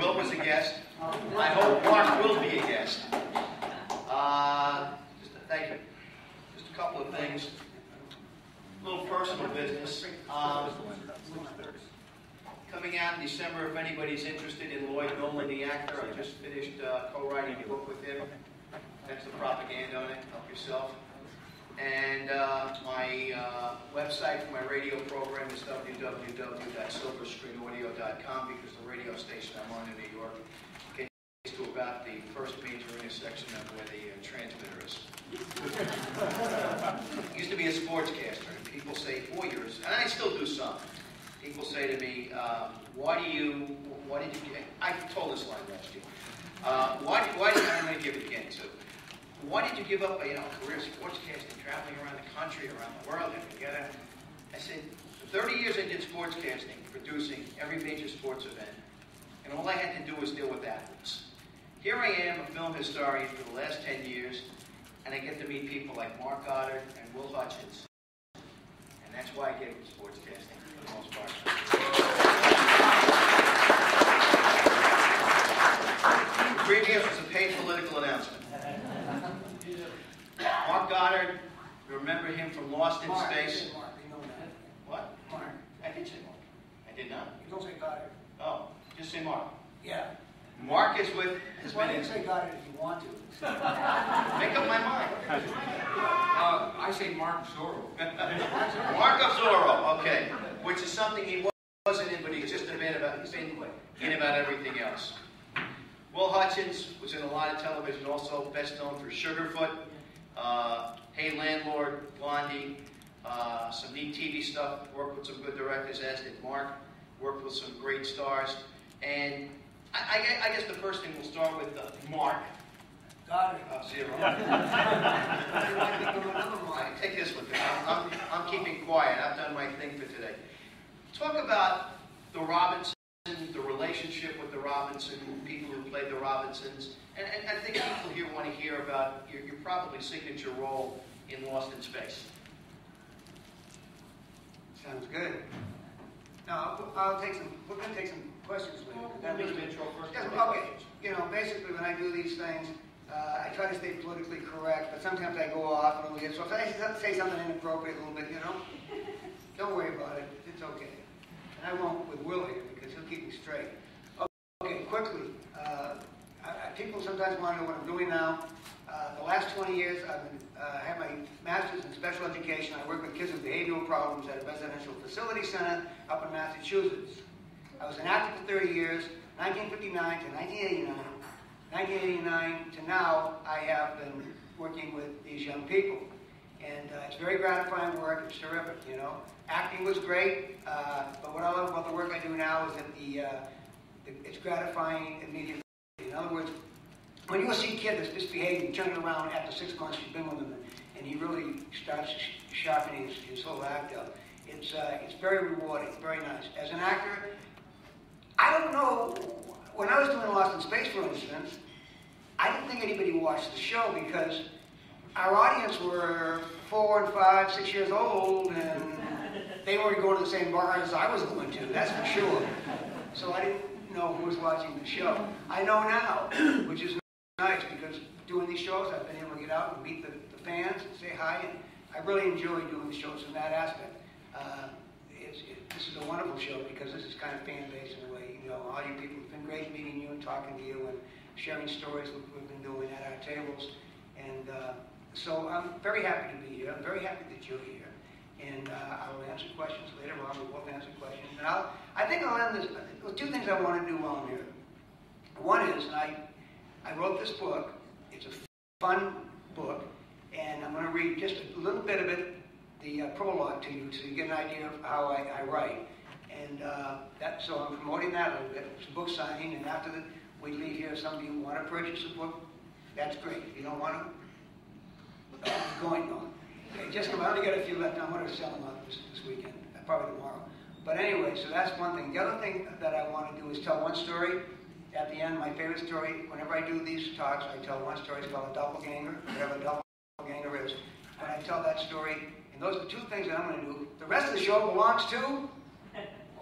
Will was a guest. I hope Mark will be a guest. Thank you. Just a couple of things. A little personal business. Coming out in December, if anybody's interested in Lloyd Nolan, the actor, I just finished co-writing a book with him. That's the propaganda on it. Help yourself. And my website for my radio program is www.silverscreenaudio.com, because the radio station I'm on in New York gets to about the first major intersection of where the transmitter is. I used to be a sportscaster, and people say 4 years, and I still do some. People say to me, why did you, I told this line last year, I'm going to give it again, so why did you give up a career sportscasting, traveling around the country, around the world, and together? I said, for 30 years I did sportscasting, producing every major sports event, and all I had to do was deal with athletes. Here I am, a film historian for the last 10 years, and I get to meet people like Mark Goddard and Will Hutchins. And that's why I gave up sportscasting for the most part. Previous was a paid political announcement. Mark Goddard, you remember him from Lost in Space. Mark, you know that. What? Mark. I did say Mark. I did not. You don't say Goddard. Oh, just say Mark. Yeah. Mark is with. Why don't you say Goddard if you want to? Make up my mind. I say Mark Zorro. Mark of Zorro, okay. Which is something he wasn't in, but he's just been in about everything else. Will Hutchins was in a lot of television, also best known for Sugarfoot, Hey Landlord, Blondie, some neat TV stuff, worked with some good directors, as did Mark, worked with some great stars. And I guess the first thing we'll start with Mark. Goddard. Zero. Take this with me. I'm keeping quiet. I've done my thing for today. Talk about the Robinson, the relationship with the Robinson, people who played the Robinsons, and I think people here want to hear about your probably signature role in Lost in Space. Sounds good. Now, we're going to take some questions later. Okay, basically when I do these things, I try to stay politically correct, but sometimes I go off a little bit. So if I say something inappropriate a little bit, don't worry about it. It's okay. And I won't with Will here, because he'll keep me straight. Okay, quickly. People sometimes want to know what I'm doing now. The last 20 years, I've had my master's in special education. I work with kids with behavioral problems at a residential facility center up in Massachusetts. I was an actor for 30 years, 1959 to 1989. 1989 to now, I have been working with these young people. And it's very gratifying work. It's terrific, Acting was great, but what I love about the work I do now is that it's gratifying immediately. In other words, when you see a kid that's misbehaving, turning around after 6 months you've been with him, and he really starts sharpening his whole act up, it's very rewarding, very nice. As an actor, I don't know, when I was doing Lost in Space, for instance, I didn't think anybody watched the show because our audience were 4 and 5, 6 years old, and they weren't going to the same bars as I was going to, that's for sure. So I didn't know who was watching the show. I know now, which is nice, because doing these shows, I've been able to get out and meet the fans and say hi, and I really enjoy doing the shows in that aspect. This is a wonderful show because this is kind of fan-based in a way. All you people, it's been great meeting you and talking to you and sharing stories we've been doing at our tables. And so I'm very happy to be here. I'm very happy that you're here. And I will answer questions later on. We'll both answer questions. And I think I'll end this. There's 2 things I want to do while I'm here. One is, I wrote this book. It's a fun book. And I'm going to read just a little bit of it, the prologue to you, so you get an idea of how I write. And so I'm promoting that a little bit. It's a book signing, and after we leave here, if some of you want to purchase a book, that's great. If you don't want to, going on. Okay, just come out. I only got a few left. I'm going to sell them out this weekend, probably tomorrow. But anyway, so that's one thing. The other thing that I want to do is tell one story at the end. My favorite story, whenever I do these talks, I tell one story. It's called a doppelganger, whatever a doppelganger is. When I tell that story, and those are the 2 things that I'm going to do. The rest of the show belongs to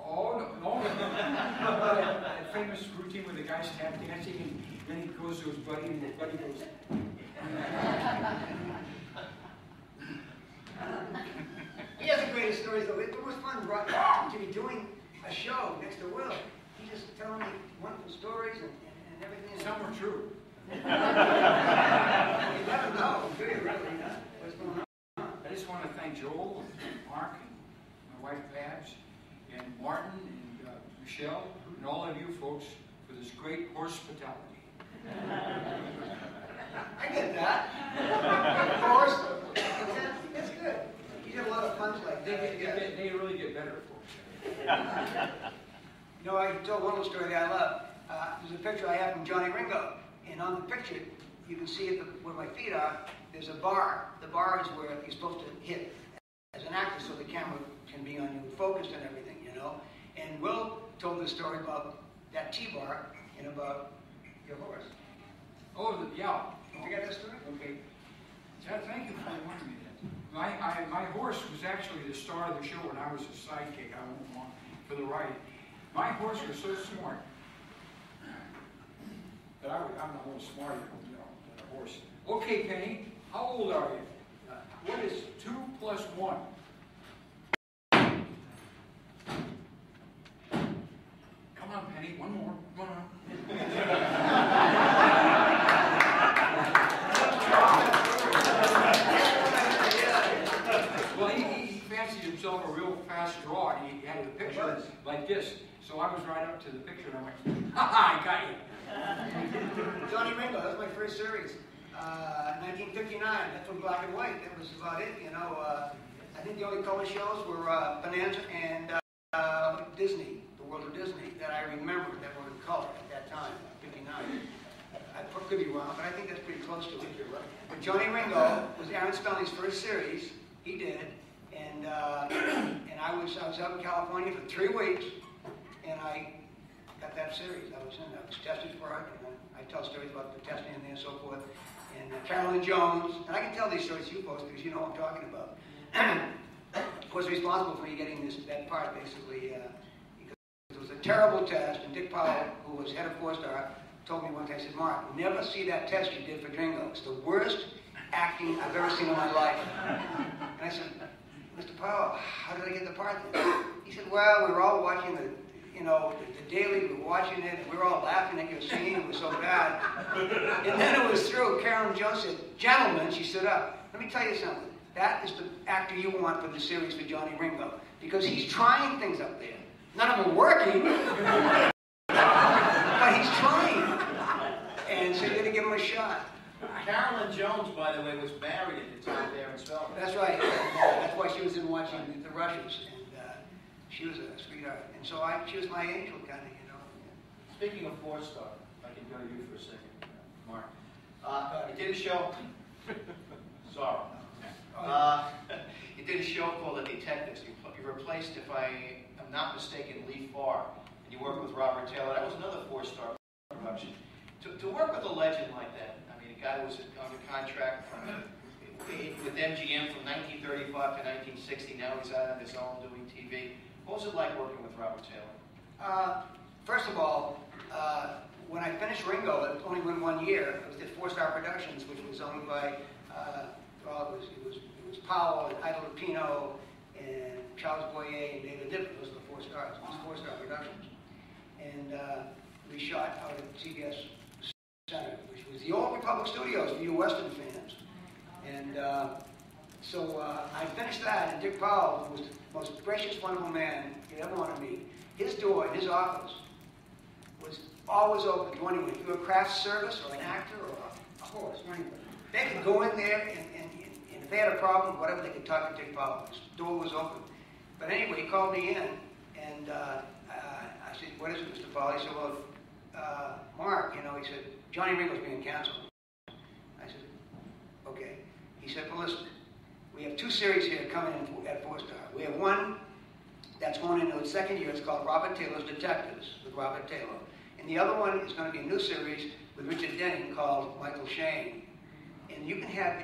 Oh, no. That famous routine where the guy's tap dancing and then he goes to his buddy and his buddy goes. He has the greatest stories though. It was fun to be doing a show next to Will. He's just telling me wonderful stories and everything. Some are true. You never know, do you really? What's going on? I just want to thank Joel and Mark and my wife Babs and Martin and Michelle and all of you folks for this great hospitality. I get that. Of course. It's good. You get a lot of fun like that. They really get better, folks. You know, I told one little story that I love. There's a picture I have from Johnny Ringo. And on the picture, you can see where my feet are, there's a bar. The bar is where you're supposed to hit as an actor so the camera can be on you, focused and everything, you know. And Will told the story about that T-bar and about your horse. Oh, yeah. You forget that story? Okay. Chad, thank you for reminding me that. My horse was actually the star of the show when I was a sidekick. I went along for the ride. My horse was so smart. But I'm a little smarter, you know, than a horse. Okay, Penny, how old are you? What is 2 plus 1? Come on, Penny, one more. Come on. Well, he fancied himself a real fast draw, and he had a picture like this. So I was right up to the picture, and I went, ha ha, I got you. Johnny Ringo, that was my first series. 1959, that's from black and white. That was about it, you know. I think the only color shows were Bonanza and Disney, the World of Disney, that I remember that were in color at that time, 59. I could be wrong, but I think that's pretty close to it. But Johnny Ringo was Aaron Spelling's first series. He did, and I was out in California for 3 weeks, and I got that series. I was tested for it, and I tell stories about the testing and so forth. And Carolyn Jones, and I can tell these stories to you folks because you know what I'm talking about, was responsible for me getting that part basically because it was a terrible test. And Dick Powell, who was head of 4-Star, told me one day, I said, Mark, never see that test you did for Dringo. It's the worst acting I've ever seen in my life. And I said, Mr. Powell, how did I get the part then? He said, well, we were all watching the Daily, we were watching it, and we were all laughing at your scene, it was so bad. And then it was through. Carolyn Jones said, gentlemen, she stood up. Let me tell you something. That is the actor you want for the series for Johnny Ringo. Because he's trying things up there. None of them are working, but he's trying. And so you're going to give him a shot. Carolyn Jones, by the way, was married at the time of Aaron Spelling. That's right. That's why she was in watching the Russians. She was a sweetheart, and so she was my angel, kind of, you know. Speaking of 4-Star, if I can go to you for a second, Mark. You did a show. Sorry. You did a show called The Detectives. You replaced, if I am not mistaken, Lee Farr, and you worked with Robert Taylor. That was another 4-Star production. To work with a legend like that, I mean, a guy who was under contract with MGM from 1935 to 1960. Now he's out on his own doing TV. What was it like working with Robert Taylor? First of all, when I finished Ringo, it only went 1 year. It was at 4-Star Productions, which was owned by, it was Powell and Ida Lupino and Charles Boyer and David Dippin. Those were the 4 stars. It was 4-Star Productions. And we shot out at CBS Center, which was the old Republic Studios for you Western fans. And so I finished that, and Dick Powell, who was the most gracious, wonderful man you'd ever want to meet, his door in his office was always open to anyone. If you were a craft service or an actor or a horse or anything, they could go in there and if they had a problem, whatever, they could talk to Dick Powell. His door was open. But anyway, he called me in, and I said, what is it, Mr. Powell? He said, well, Mark, you know, he said, Johnny Ringo's being canceled. I said, okay. He said, well, listen, we have 2 series here coming in at 4-Star. We have one that's going into its 2nd year. It's called Robert Taylor's Detectives with Robert Taylor. And the other one is going to be a new series with Richard Denning called Michael Shane. And you can have